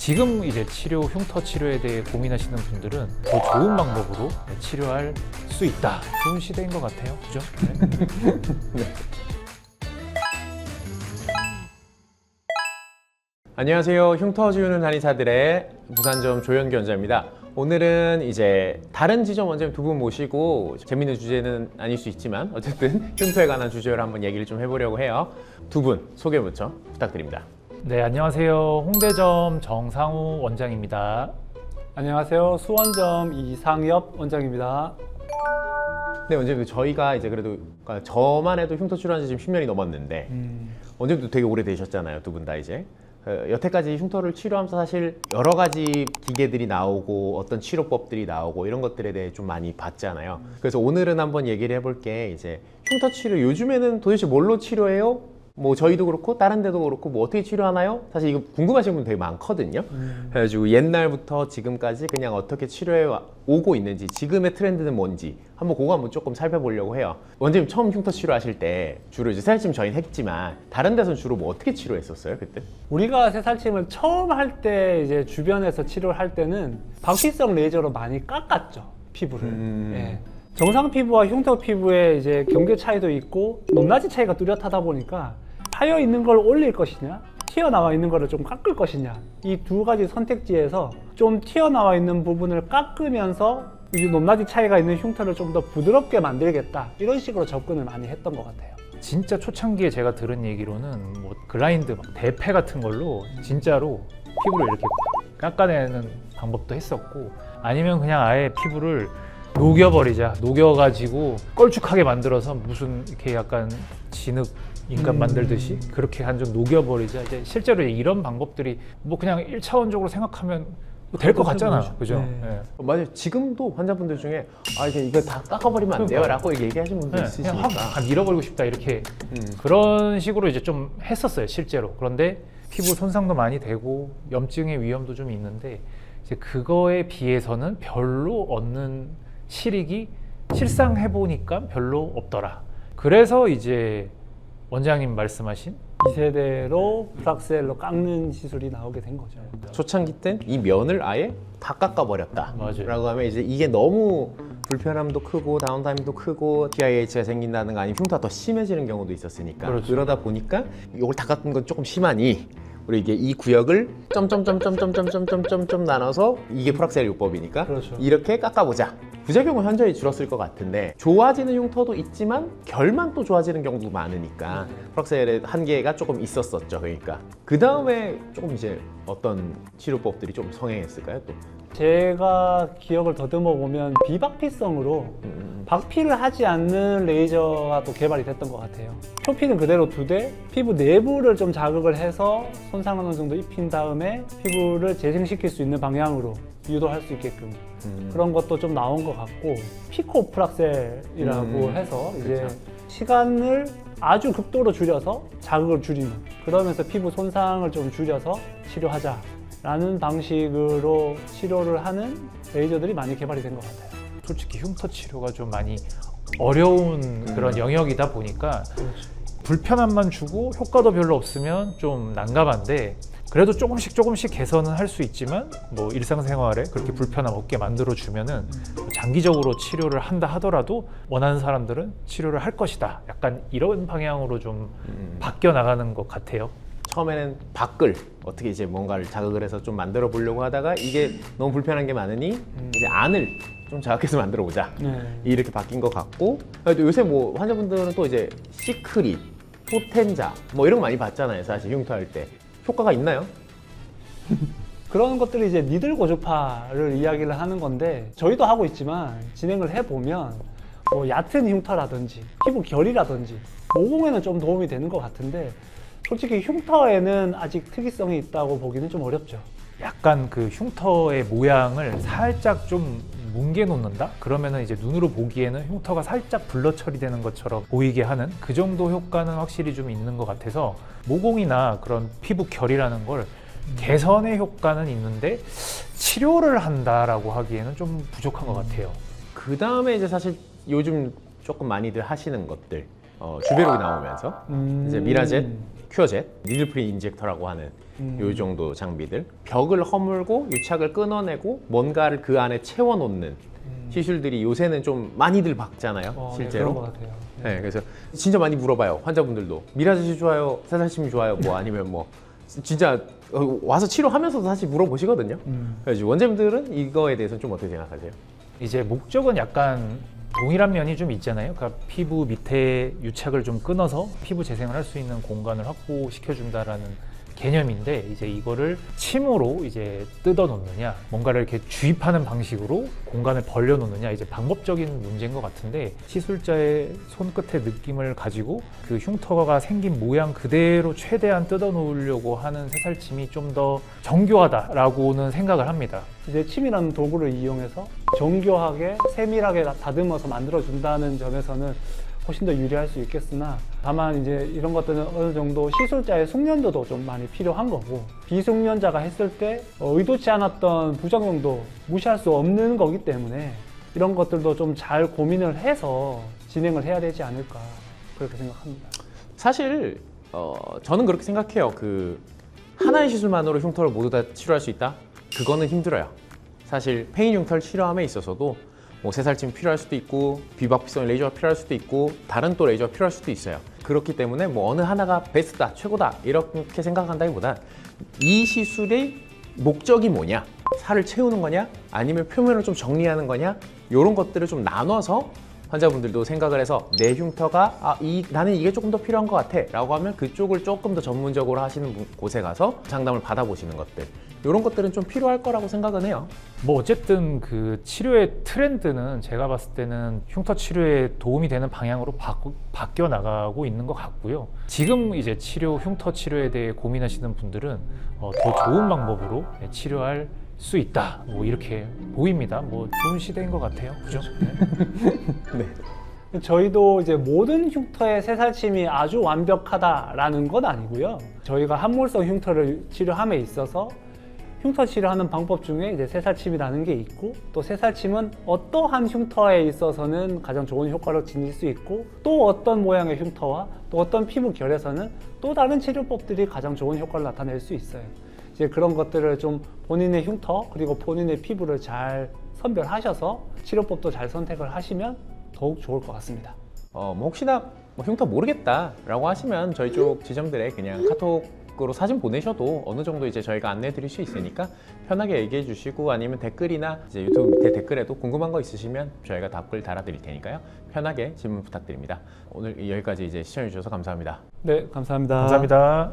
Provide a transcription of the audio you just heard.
지금 이제 흉터 치료에 대해 고민하시는 분들은 더 좋은 방법으로 치료할 수 있다. 좋은 시대인 것 같아요. 그죠? 네. 안녕하세요. 흉터 지우는 한의사들의 부산점 조현기 원장입니다. 오늘은 이제 다른 지점 원장님 두 분 모시고 재밌는 주제는 아닐 수 있지만 어쨌든 흉터에 관한 주제로 한번 얘기를 좀 해보려고 해요. 두 분 소개부터 부탁드립니다. 네, 안녕하세요. 홍대점 정상우 원장입니다. 안녕하세요. 수원점 이상엽 원장입니다. 네, 원장님 저희가 이제 그래도 저만 해도 흉터 치료한 지 지금 10년이 넘었는데 원장님도 되게 오래되셨잖아요. 두 분 다 이제. 여태까지 흉터를 치료하면서 사실 여러 가지 기계들이 나오고 어떤 치료법들이 나오고 이런 것들에 대해 좀 많이 봤잖아요. 그래서 오늘은 한번 얘기를 해볼 게 이제 흉터 치료 요즘에는 도대체 뭘로 치료해요? 뭐 저희도 그렇고 다른 데도 그렇고 뭐 어떻게 치료하나요? 사실 이거 궁금하신 분 되게 많거든요. 그래가지고 옛날부터 지금까지 그냥 어떻게 치료해 오고 있는지 지금의 트렌드는 뭔지 한번 그거 한번 조금 살펴보려고 해요. 원장님 처음 흉터 치료하실 때 주로 이제 새살침 저희는 했지만 다른 데서는 주로 뭐 어떻게 치료했었어요 그때? 우리가 새살침을 처음 할 때 이제 주변에서 치료를 할 때는 박피성 레이저로 많이 깎았죠, 피부를. 예. 정상 피부와 흉터 피부의 이제 경계 차이도 있고 높낮이 차이가 뚜렷하다 보니까 파여 있는 걸 올릴 것이냐 튀어나와 있는 거를 좀 깎을 것이냐 이 두 가지 선택지에서 좀 튀어나와 있는 부분을 깎으면서 이제 높낮이 차이가 있는 흉터를 좀 더 부드럽게 만들겠다 이런 식으로 접근을 많이 했던 것 같아요. 진짜 초창기에 제가 들은 얘기로는 뭐 글라인드, 대패 같은 걸로 진짜로 피부를 이렇게 깎아내는 방법도 했었고 아니면 그냥 아예 피부를 녹여버리자. 녹여가지고 껄쭉하게 만들어서 무슨 이렇게 약간 진흙 인간 만들듯이 그렇게 한 좀 녹여버리자. 이제 실제로 이런 방법들이 뭐 그냥 1차원적으로 생각하면 될 것 같잖아. 그죠? 네. 네. 맞아요. 지금도 환자분들 중에 아 이거 다 깎아버리면 안 돼요 라고 얘기하시는 분들 네, 있으시니까 그냥 확 밀어버리고 싶다 이렇게 그런 식으로 이제 좀 했었어요 실제로. 그런데 피부 손상도 많이 되고 염증의 위험도 좀 있는데 이제 그거에 비해서는 별로 얻는 실익이 실상 해보니까 별로 없더라. 그래서 이제 원장님 말씀하신 2세대로 프락셀로 깎는 시술이 나오게 된 거죠. 초창기 땐 이 면을 아예 다 깎아버렸다 맞아요. 라고 하면 이제 이게 너무 불편함도 크고 다운타임도 크고 TIH가 생긴다든가 아니면 흉터가 더 심해지는 경우도 있었으니까 그렇죠. 그러다 보니까 이걸 다 깎은 건 조금 심하니 우리 이게 이 구역을 점점점점점점점점점 나눠서 이게 프락셀 요법이니까 그렇죠. 이렇게 깎아보자. 부작용은 현저히 줄었을 것 같은데 좋아지는 흉터도 있지만 결만 또 좋아지는 경우도 많으니까 프락셀의 한계가 조금 있었었죠. 그러니까 그 다음에 조금 이제 어떤 치료법들이 좀 성행했을까요? 또 제가 기억을 더듬어 보면 비박피성으로 박피를 하지 않는 레이저가 또 개발이 됐던 것 같아요. 표피는 그대로 두되 피부 내부를 좀 자극을 해서 손상을 어느 정도 입힌 다음에 피부를 재생시킬 수 있는 방향으로 유도할 수 있게끔 그런 것도 좀 나온 것 같고 피코 프락셀이라고 해서 이제 그렇죠. 시간을 아주 극도로 줄여서 자극을 줄이는 그러면서 피부 손상을 좀 줄여서 치료하자 라는 방식으로 치료를 하는 레이저들이 많이 개발이 된 것 같아요. 솔직히 흉터 치료가 좀 많이 어려운 그런 영역이다 보니까 불편함만 주고 효과도 별로 없으면 좀 난감한데 그래도 조금씩 개선은 할 수 있지만 뭐 일상생활에 그렇게 불편함 없게 만들어 주면은 장기적으로 치료를 한다 하더라도 원하는 사람들은 치료를 할 것이다. 약간 이런 방향으로 좀 바뀌어 나가는 것 같아요. 처음에는 밖을 어떻게 이제 뭔가를 자극을 해서 좀 만들어 보려고 하다가 이게 너무 불편한 게 많으니 이제 안을 좀 자극해서 만들어 보자. 네. 이렇게 바뀐 것 같고 요새 뭐 환자분들은 또 이제 시크릿, 포텐자 뭐 이런 거 많이 봤잖아요. 사실 흉터할 때 효과가 있나요? 그런 것들이 이제 니들 고주파를 이야기를 하는 건데 저희도 하고 있지만 진행을 해보면 뭐 얕은 흉터라든지 피부 결이라든지 모공에는 좀 도움이 되는 것 같은데 솔직히 흉터에는 아직 특이성이 있다고 보기는 좀 어렵죠. 약간 그 흉터의 모양을 살짝 좀 뭉개 놓는다? 그러면은 이제 눈으로 보기에는 흉터가 살짝 블러 처리되는 것처럼 보이게 하는 그 정도 효과는 확실히 좀 있는 것 같아서 모공이나 그런 피부 결이라는 걸 개선의 효과는 있는데 치료를 한다라고 하기에는 좀 부족한 것 같아요. 그 다음에 이제 사실 요즘 조금 많이들 하시는 것들 주베록이 나오면서 이제 미라젯, 큐어젯, 니들프리 인젝터라고 하는 요 정도 장비들, 벽을 허물고 유착을 끊어내고 뭔가를 그 안에 채워놓는 시술들이 요새는 좀 많이들 박잖아요, 실제로. 네, 그런 것 같아요. 네, 그래서 진짜 많이 물어봐요, 환자분들도. 미라젯이 좋아요, 새살침이 좋아요, 뭐 아니면 뭐 진짜 와서 치료하면서도 사실 물어보시거든요. 그래서 원장님들은 이거에 대해서 좀 어떻게 생각하세요? 이제 목적은 약간 동일한 면이 좀 있잖아요. 그러니까 피부 밑에 유착을 좀 끊어서 피부 재생을 할 수 있는 공간을 확보시켜 준다라는 개념인데, 이제 이거를 침으로 이제 뜯어 놓느냐, 뭔가를 이렇게 주입하는 방식으로 공간을 벌려 놓느냐, 이제 방법적인 문제인 것 같은데, 시술자의 손끝의 느낌을 가지고 그 흉터가 생긴 모양 그대로 최대한 뜯어 놓으려고 하는 새살침이 좀 더 정교하다라고는 생각을 합니다. 이제 침이라는 도구를 이용해서 정교하게 세밀하게 다듬어서 만들어 준다는 점에서는 훨씬 더 유리할 수 있겠으나, 다만 이제 이런 것들은 어느 정도 시술자의 숙련도도 좀 많이 필요한 거고, 비숙련자가 했을 때 의도치 않았던 부작용도 무시할 수 없는 거기 때문에 이런 것들도 좀 잘 고민을 해서 진행을 해야 되지 않을까, 그렇게 생각합니다. 사실 저는 그렇게 생각해요. 그 하나의 시술만으로 흉터를 모두 다 치료할 수 있다? 그거는 힘들어요. 사실 페인 흉터 치료함에 있어서도 뭐 새살침 필요할 수도 있고, 비박피성 레이저가 필요할 수도 있고, 다른 또 레이저가 필요할 수도 있어요. 그렇기 때문에 뭐 어느 하나가 베스트다, 최고다 이렇게 생각한다기보다 이 시술의 목적이 뭐냐, 살을 채우는 거냐, 아니면 표면을 좀 정리하는 거냐, 이런 것들을 좀 나눠서 환자분들도 생각을 해서 내 흉터가 나는 이게 조금 더 필요한 것 같아 라고 하면 그쪽을 조금 더 전문적으로 하시는 곳에 가서 상담을 받아보시는 것들, 이런 것들은 좀 필요할 거라고 생각은 해요. 뭐 어쨌든 그 치료의 트렌드는 제가 봤을 때는 흉터 치료에 도움이 되는 방향으로 바뀌어 나가고 있는 것 같고요. 지금 이제 흉터 치료에 대해 고민하시는 분들은 더 좋은 방법으로 치료할 수 있다, 뭐 이렇게 보입니다. 뭐 좋은 시대인 것 같아요, 그죠? 네. 저희도 이제 모든 흉터의 새살침이 아주 완벽하다라는 건 아니고요. 저희가 함몰성 흉터를 치료함에 있어서 흉터 치료하는 방법 중에 이제 새살침이라는 게 있고, 또 새살침은 어떠한 흉터에 있어서는 가장 좋은 효과를 지닐 수 있고, 또 어떤 모양의 흉터와 또 어떤 피부 결에서는 또 다른 치료법들이 가장 좋은 효과를 나타낼 수 있어요. 이제 그런 것들을 좀 본인의 흉터 그리고 본인의 피부를 잘 선별하셔서 치료법도 잘 선택을 하시면 더욱 좋을 것 같습니다. 뭐 혹시나 뭐 흉터 모르겠다라고 하시면 저희 쪽 지점들에 그냥 카톡으로 사진 보내셔도 어느 정도 이제 저희가 안내해 드릴 수 있으니까 편하게 얘기해 주시고, 아니면 댓글이나 이제 유튜브 밑에 댓글에도 궁금한 거 있으시면 저희가 답글 달아 드릴 테니까요. 편하게 질문 부탁드립니다. 오늘 여기까지 이제 시청해 주셔서 감사합니다. 네, 감사합니다. 감사합니다.